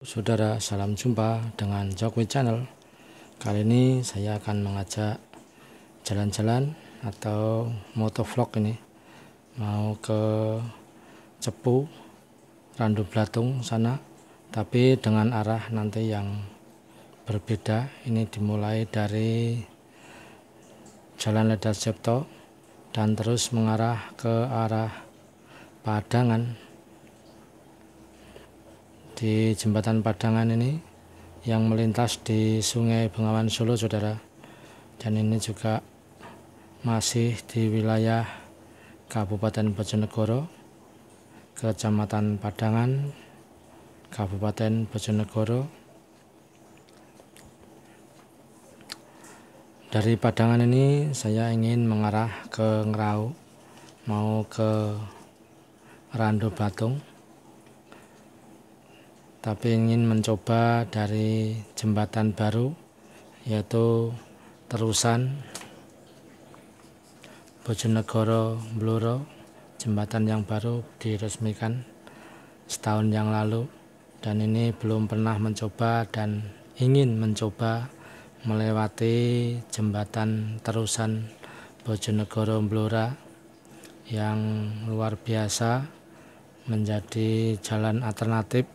Saudara, salam jumpa dengan Jokowi Channel. Kali ini saya akan mengajak jalan-jalan atau motovlog ini. Mau ke Cepu, Randu Blatung sana, tapi dengan arah nanti yang berbeda. Ini dimulai dari Jalan Ledar Cipto dan terus mengarah ke arah Padangan. Di jembatan Padangan ini yang melintas di Sungai Bengawan Solo, saudara, dan ini juga masih di wilayah Kabupaten Bojonegoro, Kecamatan Padangan, Kabupaten Bojonegoro. Dari Padangan ini saya ingin mengarah ke Ngrau, mau ke Randu Blatung, tapi ingin mencoba dari jembatan baru, yaitu terusan Bojonegoro Bluro. Jembatan yang baru diresmikan setahun yang lalu, dan ini belum pernah mencoba dan ingin mencoba melewati jembatan terusan Bojonegoro Blora yang luar biasa, menjadi jalan alternatif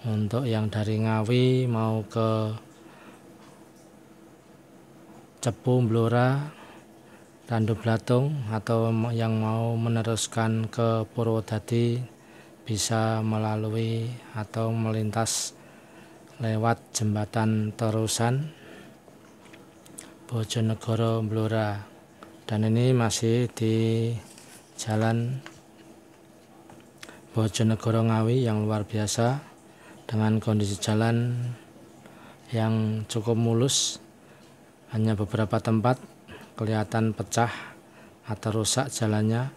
untuk yang dari Ngawi mau ke Cepu, Blora, Randu Blatung, atau yang mau meneruskan ke Purwodadi bisa melalui atau melintas lewat jembatan terusan Bojonegoro Blora. Dan ini masih di jalan Bojonegoro Ngawi yang luar biasa, dengan kondisi jalan yang cukup mulus. Hanya beberapa tempat kelihatan pecah atau rusak jalannya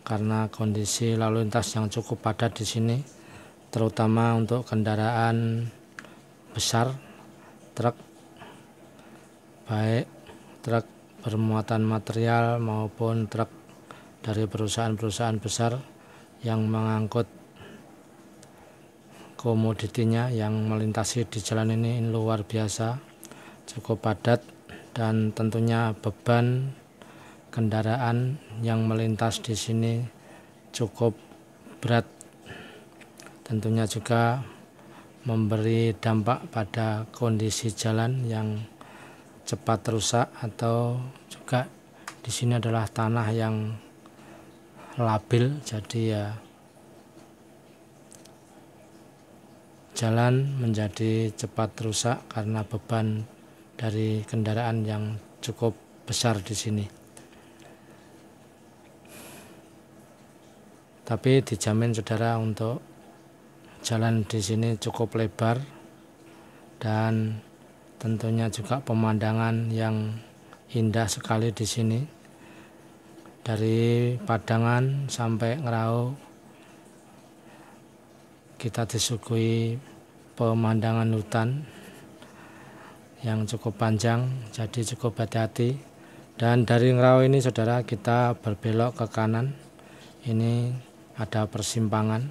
karena kondisi lalu lintas yang cukup padat di sini, terutama untuk kendaraan besar, truk, baik truk bermuatan material maupun truk dari perusahaan-perusahaan besar yang mengangkut komoditinya yang melintasi di jalan ini luar biasa, cukup padat, dan tentunya beban kendaraan yang melintas di sini cukup berat. Tentunya juga memberi dampak pada kondisi jalan yang cepat rusak, atau juga di sini adalah tanah yang labil, jadi ya jalan menjadi cepat rusak karena beban dari kendaraan yang cukup besar di sini. Tapi dijamin, saudara, untuk jalan di sini cukup lebar dan tentunya juga pemandangan yang indah sekali di sini. Dari Padangan sampai Ngrau kita disuguhi pemandangan hutan yang cukup panjang, jadi cukup hati-hati. Dan dari Ngrau ini, saudara, kita berbelok ke kanan. Ini ada persimpangan.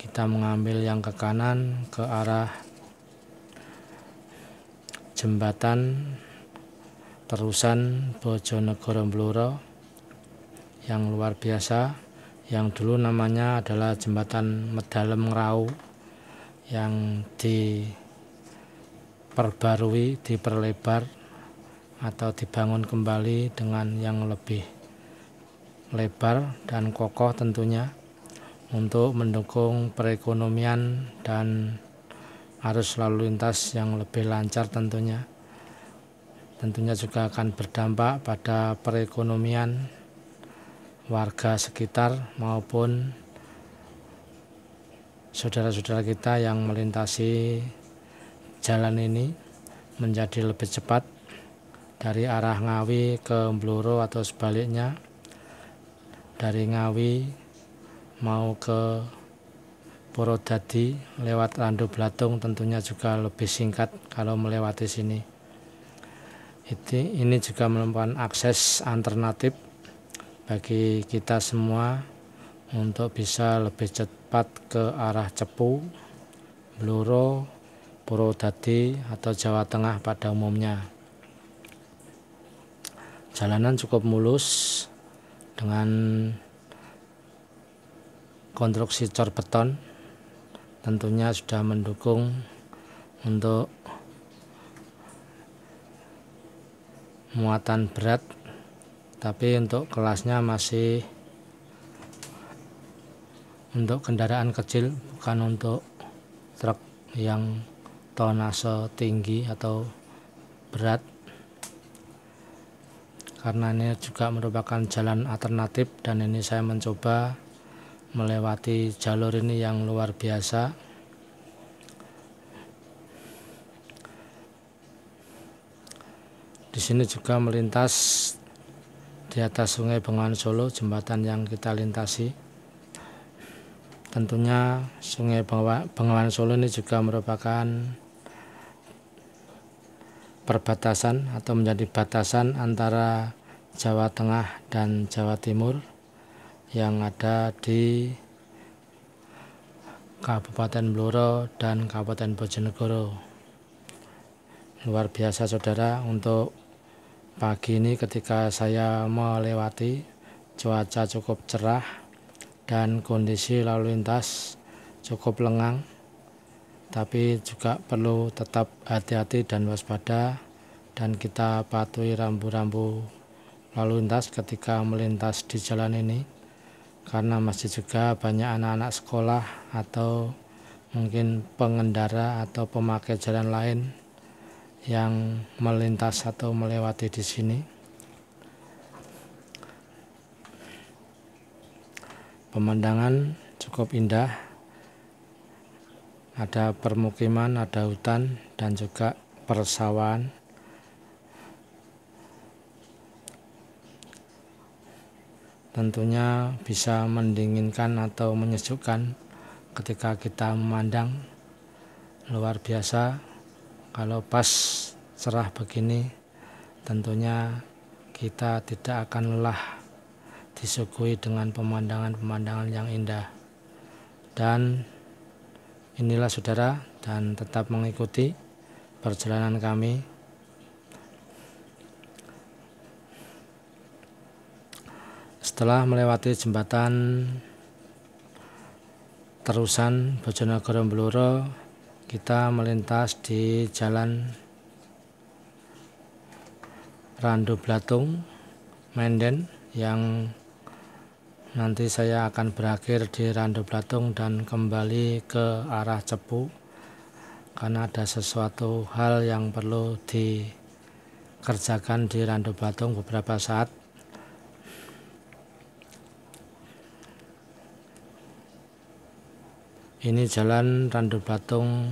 Kita mengambil yang ke kanan ke arah jembatan terusan Bojonegoro Bluro yang luar biasa, yang dulu namanya adalah jembatan Medalem Ngrau, yang diperbarui, diperlebar atau dibangun kembali dengan yang lebih lebar dan kokoh, tentunya untuk mendukung perekonomian dan arus lalu lintas yang lebih lancar. Tentunya juga akan berdampak pada perekonomian warga sekitar maupun saudara-saudara kita yang melintasi jalan ini menjadi lebih cepat dari arah Ngawi ke Bluro atau sebaliknya, dari Ngawi mau ke Purwodadi lewat Randu Blatung, tentunya juga lebih singkat kalau melewati sini. Ini juga merupakan akses alternatif bagi kita semua untuk bisa lebih cepat ke arah Cepu Blora, Purwodadi atau Jawa Tengah pada umumnya. Jalanan cukup mulus dengan konstruksi cor beton, tentunya sudah mendukung untuk muatan berat, tapi untuk kelasnya masih untuk kendaraan kecil, bukan untuk truk yang tonase tinggi atau berat, karena ini juga merupakan jalan alternatif dan ini saya mencoba melewati jalur ini yang luar biasa. Di sini juga melintas di atas Sungai Bengawan Solo, jembatan yang kita lintasi. Tentunya Sungai Bengawan Solo ini juga merupakan perbatasan atau menjadi batasan antara Jawa Tengah dan Jawa Timur yang ada di Kabupaten Blora dan Kabupaten Bojonegoro. Luar biasa saudara, untuk pagi ini ketika saya melewati, cuaca cukup cerah dan kondisi lalu lintas cukup lengang, tapi juga perlu tetap hati-hati dan waspada, dan kita patuhi rambu-rambu lalu lintas ketika melintas di jalan ini, karena masih juga banyak anak-anak sekolah atau mungkin pengendara atau pemakai jalan lain yang melintas atau melewati di sini. Pemandangan cukup indah, ada permukiman, ada hutan, dan juga persawahan. Tentunya bisa mendinginkan atau menyejukkan ketika kita memandang. Luar biasa kalau pas cerah begini, tentunya kita tidak akan lelah disuguhi dengan pemandangan-pemandangan yang indah. Dan inilah saudara, dan tetap mengikuti perjalanan kami. Setelah melewati jembatan terusan Bojonegoro Blora, kita melintas di jalan Randu Blatung Menden, yang nanti saya akan berakhir di Randu Blatung dan kembali ke arah Cepu, karena ada sesuatu hal yang perlu dikerjakan di Randu Blatung beberapa saat. Ini jalan Randu Blatung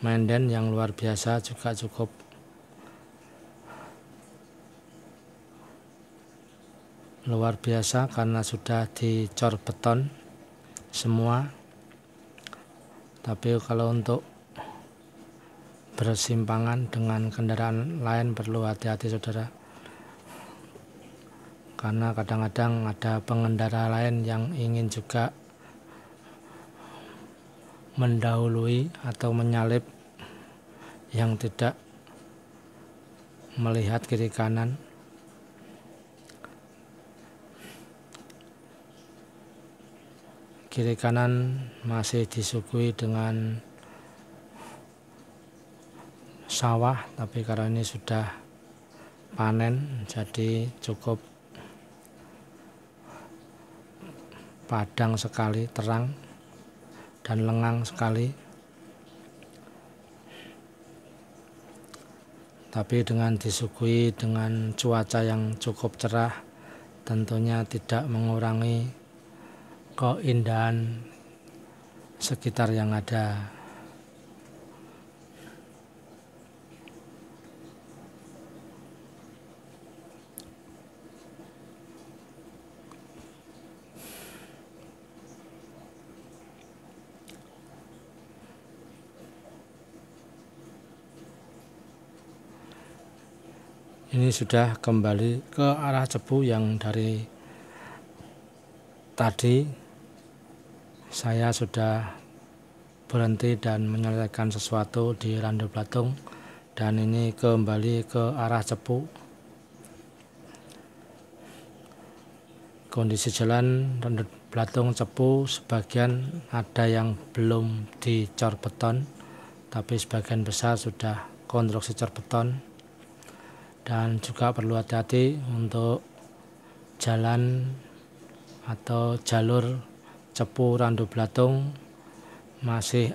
Menden yang luar biasa, juga cukup luar biasa karena sudah dicor beton semua. Tapi kalau untuk bersimpangan dengan kendaraan lain perlu hati-hati saudara, karena kadang-kadang ada pengendara lain yang ingin juga mendahului atau menyalip yang tidak melihat kiri kanan. Kiri kanan masih disuguhi dengan sawah, tapi karena ini sudah panen jadi cukup padang sekali, terang dan lengang sekali. Tapi dengan disuguhi dengan cuaca yang cukup cerah, tentunya tidak mengurangi keindahan sekitar yang ada. Ini sudah kembali ke arah Cepu yang dari tadi saya sudah berhenti dan menyelesaikan sesuatu di Randu Blatung, dan ini kembali ke arah Cepu. Kondisi jalan Randu Blatung Cepu sebagian ada yang belum dicor beton, tapi sebagian besar sudah konstruksi cor beton. Dan juga perlu hati-hati untuk jalan atau jalur Cepu Randu Blatung masih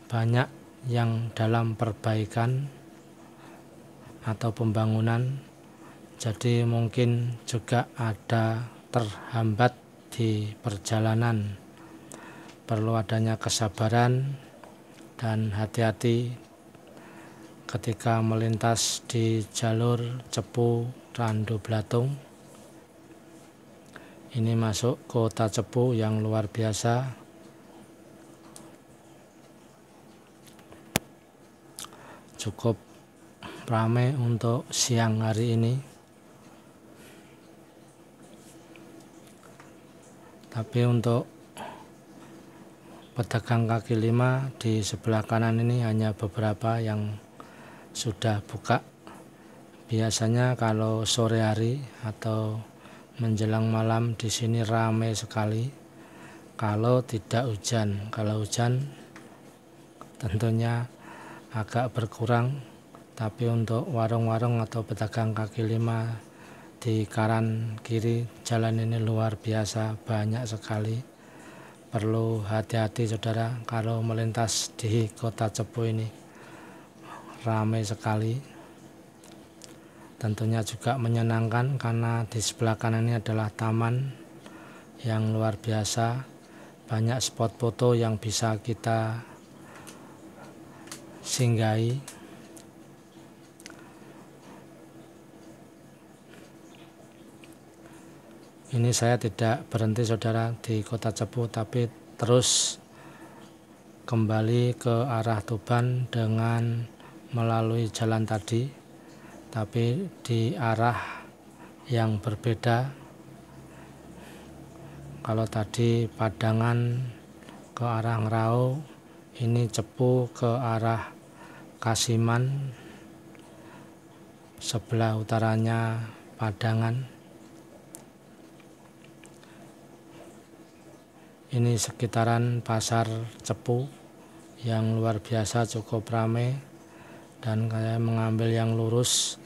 banyak yang dalam perbaikan atau pembangunan, jadi mungkin juga ada terhambat di perjalanan. Perlu adanya kesabaran dan hati-hati ketika melintas di jalur Cepu Randu Blatung. Ini masuk kota Cepu yang luar biasa. Cukup ramai untuk siang hari ini. Tapi untuk pedagang kaki lima di sebelah kanan ini hanya beberapa yang sudah buka. Biasanya kalau sore hari atau menjelang malam di sini ramai sekali. Kalau tidak hujan, kalau hujan tentunya agak berkurang. Tapi untuk warung-warung atau pedagang kaki lima di kanan kiri jalan ini luar biasa banyak sekali. Perlu hati-hati saudara kalau melintas di kota Cepu ini, ramai sekali. Tentunya juga menyenangkan karena di sebelah kanan ini adalah taman yang luar biasa. Banyak spot foto yang bisa kita singgahi. Ini saya tidak berhenti saudara di kota Cepu, tapi terus kembali ke arah Tuban dengan melalui jalan tadi, tapi di arah yang berbeda. Kalau tadi Padangan ke arah Ngerau, ini Cepu ke arah Kasiman, sebelah utaranya Padangan. Ini sekitaran pasar Cepu yang luar biasa cukup ramai, dan saya mengambil yang lurus.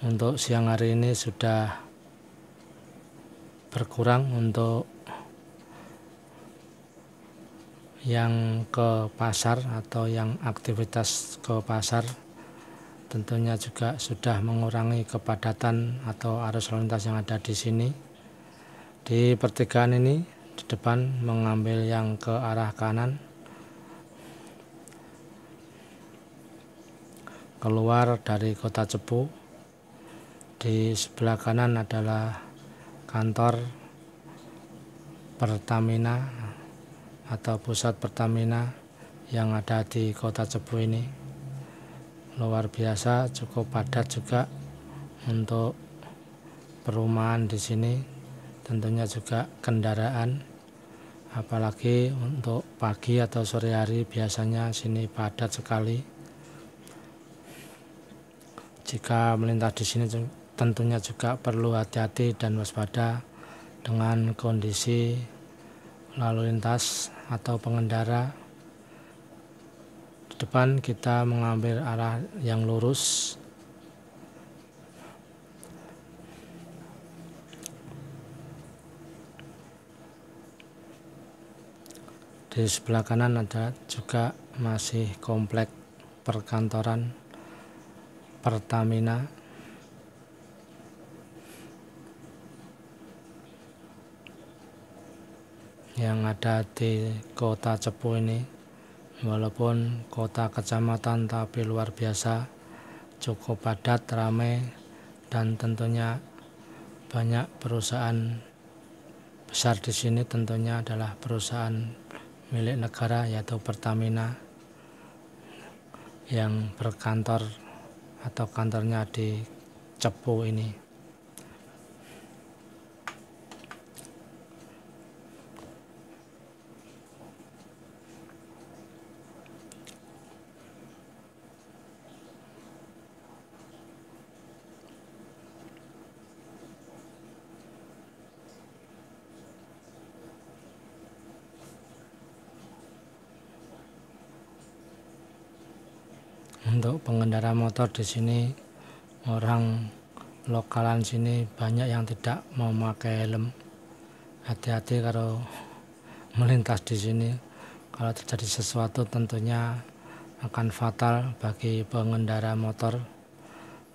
Untuk siang hari ini sudah berkurang untuk yang ke pasar atau yang aktivitas ke pasar. Tentunya juga sudah mengurangi kepadatan atau arus lalu lintas yang ada di sini. Di pertigaan ini di depan mengambil yang ke arah kanan, keluar dari kota Cepu. Di sebelah kanan adalah kantor Pertamina atau pusat Pertamina yang ada di kota Cepu ini. Luar biasa, cukup padat juga untuk perumahan di sini. Tentunya juga kendaraan, apalagi untuk pagi atau sore hari biasanya sini padat sekali. Jika melintas di sini tentunya juga perlu hati-hati dan waspada dengan kondisi lalu lintas atau pengendara. Di depan kita mengambil arah yang lurus. Di sebelah kanan ada juga masih komplek perkantoran Pertamina. Yang ada di kota Cepu ini, walaupun kota kecamatan tapi luar biasa, cukup padat, ramai, dan tentunya banyak perusahaan besar di sini. Tentunya adalah perusahaan milik negara yaitu Pertamina yang berkantor atau kantornya di Cepu ini. Untuk pengendara motor di sini, orang lokalan sini banyak yang tidak memakai helm. Hati-hati kalau melintas di sini. Kalau terjadi sesuatu tentunya akan fatal bagi pengendara motor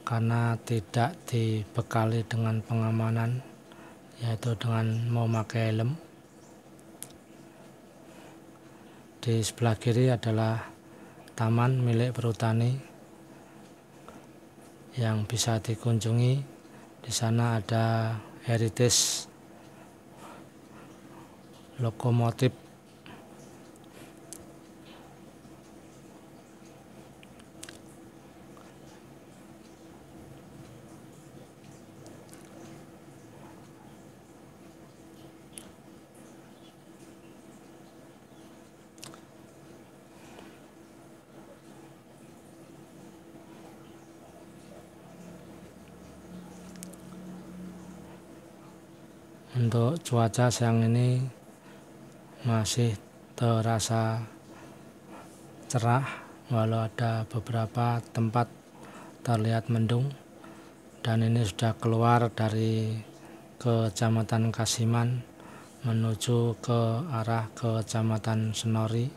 karena tidak dibekali dengan pengamanan, yaitu dengan memakai helm. Di sebelah kiri adalah taman milik perhutani yang bisa dikunjungi. Di sana ada heritage lokomotif. Untuk cuaca siang ini masih terasa cerah, walau ada beberapa tempat terlihat mendung, dan ini sudah keluar dari Kecamatan Kasiman menuju ke arah Kecamatan Senori,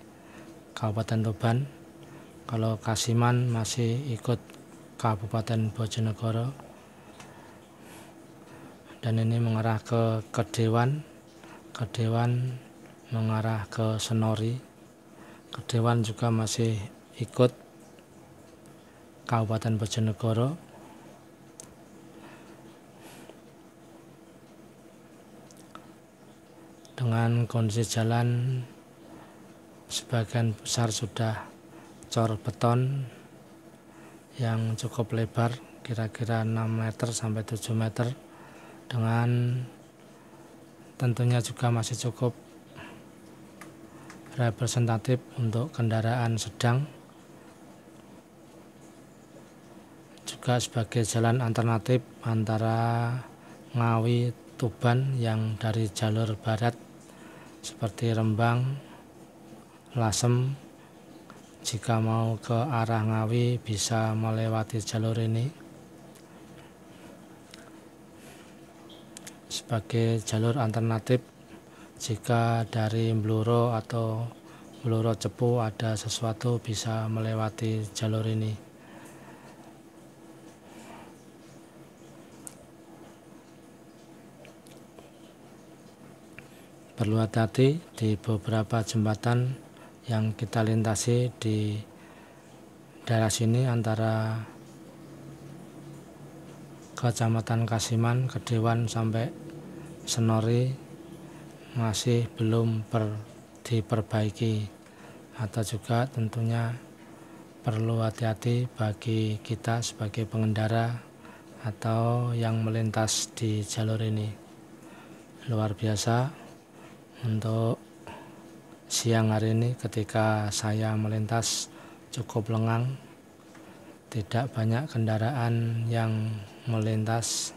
Kabupaten Tuban. Kalau Kasiman masih ikut Kabupaten Bojonegoro, dan ini mengarah ke Kedewan, Kedewan mengarah ke Senori, Kedewan juga masih ikut Kabupaten Bojonegoro. Dengan kondisi jalan sebagian besar sudah cor beton yang cukup lebar, kira-kira 6 meter sampai 7 meter, dengan tentunya juga masih cukup representatif untuk kendaraan sedang, juga sebagai jalan alternatif antara Ngawi Tuban yang dari jalur barat seperti Rembang, Lasem. Jika mau ke arah Ngawi bisa melewati jalur ini sebagai jalur alternatif. Jika dari Bluro atau Bluro Cepu ada sesuatu bisa melewati jalur ini. Perlu hati-hati di beberapa jembatan yang kita lintasi di daerah sini antara Kecamatan Kasiman, Kedewan sampai Senori masih belum diperbaiki, atau juga tentunya perlu hati-hati bagi kita sebagai pengendara atau yang melintas di jalur ini. Luar biasa untuk siang hari ini ketika saya melintas cukup lengang, tidak banyak kendaraan yang melintas.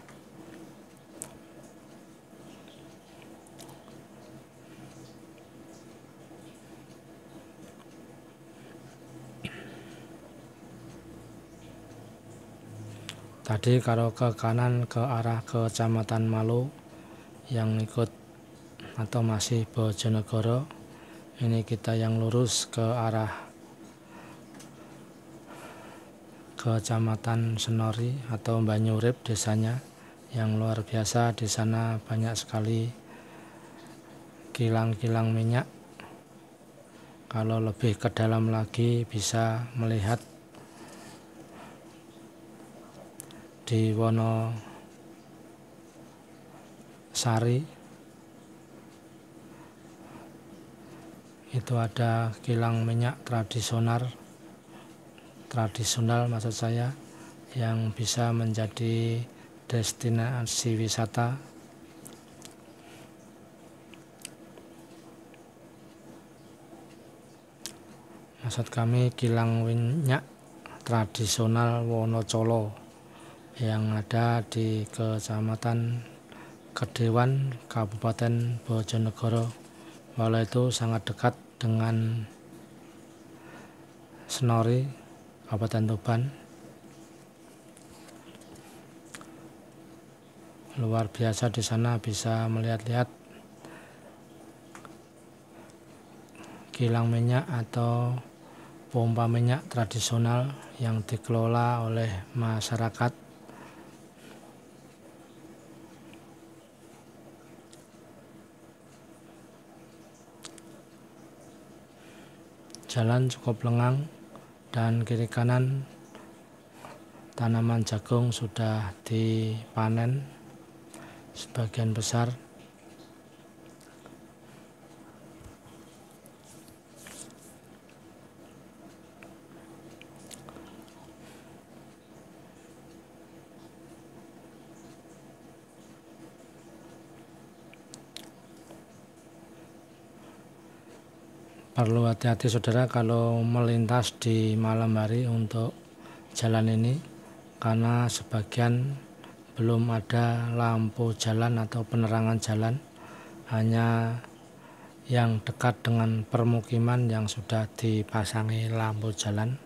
Tadi kalau ke kanan ke arah Kecamatan Malu yang ikut atau masih Bojonegoro, ini kita yang lurus ke arah Kecamatan Senori atau Banyurip desanya, yang luar biasa. Di sana banyak sekali kilang-kilang minyak. Kalau lebih ke dalam lagi bisa melihat di Wonosari itu ada kilang minyak tradisional maksud saya, yang bisa menjadi destinasi wisata. Maksud kami kilang minyak tradisional Wonocolo yang ada di Kecamatan Kedewan, Kabupaten Bojonegoro. Walau itu sangat dekat dengan Senori, Kabupaten Tuban. Luar biasa, di sana bisa melihat-lihat kilang minyak atau pompa minyak tradisional yang dikelola oleh masyarakat. Jalan cukup lengang dan kiri kanan tanaman jagung sudah dipanen sebagian besar. Perlu hati-hati saudara kalau melintas di malam hari untuk jalan ini, karena sebagian belum ada lampu jalan atau penerangan jalan, hanya yang dekat dengan permukiman yang sudah dipasangi lampu jalan,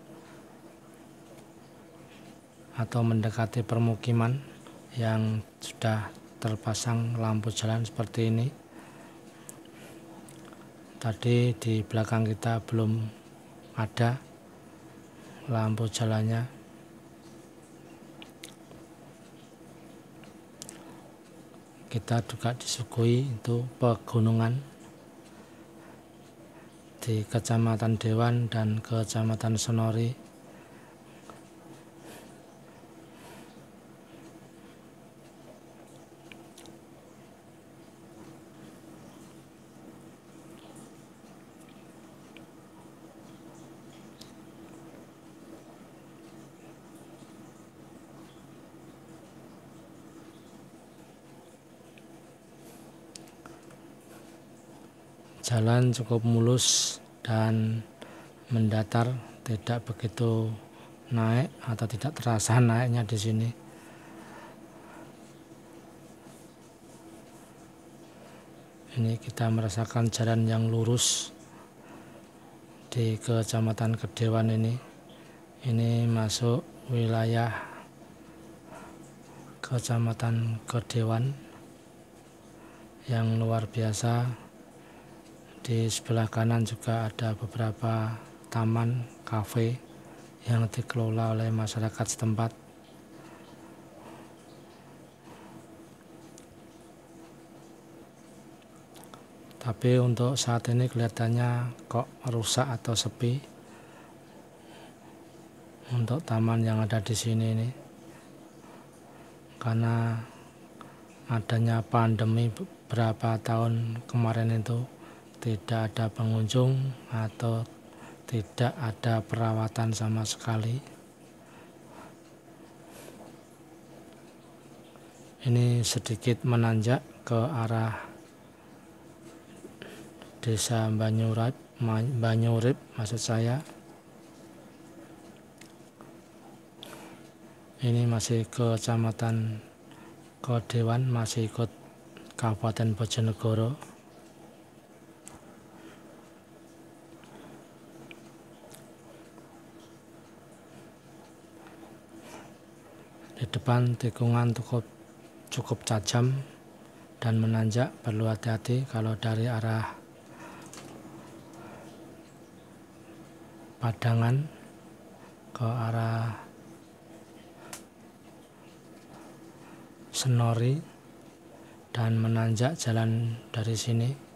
atau mendekati permukiman yang sudah terpasang lampu jalan seperti ini. Tadi di belakang kita belum ada lampu jalannya. Kita juga disuguhi itu pegunungan di Kecamatan Dewan dan Kecamatan Senori. Jalan cukup mulus dan mendatar, tidak begitu naik atau tidak terasa naiknya di sini. Ini kita merasakan jalan yang lurus di Kecamatan Kedewan ini. Ini masuk wilayah Kecamatan Kedewan yang luar biasa. Di sebelah kanan juga ada beberapa taman, kafe yang dikelola oleh masyarakat setempat. Tapi untuk saat ini kelihatannya kok rusak atau sepi untuk taman yang ada di sini ini, karena adanya pandemi beberapa tahun kemarin itu tidak ada pengunjung atau tidak ada perawatan sama sekali. Ini sedikit menanjak ke arah Desa Banyurip maksud saya. Ini masih Kecamatan Kedewan, masih ikut Kabupaten Bojonegoro. Di depan tikungan cukup tajam dan menanjak, perlu hati-hati kalau dari arah Padangan ke arah Senori dan menanjak jalan dari sini.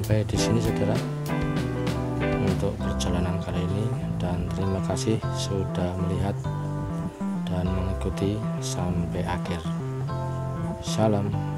sampai di sini saudara untuk perjalanan kali ini, dan terima kasih sudah melihat dan mengikuti sampai akhir. Salam.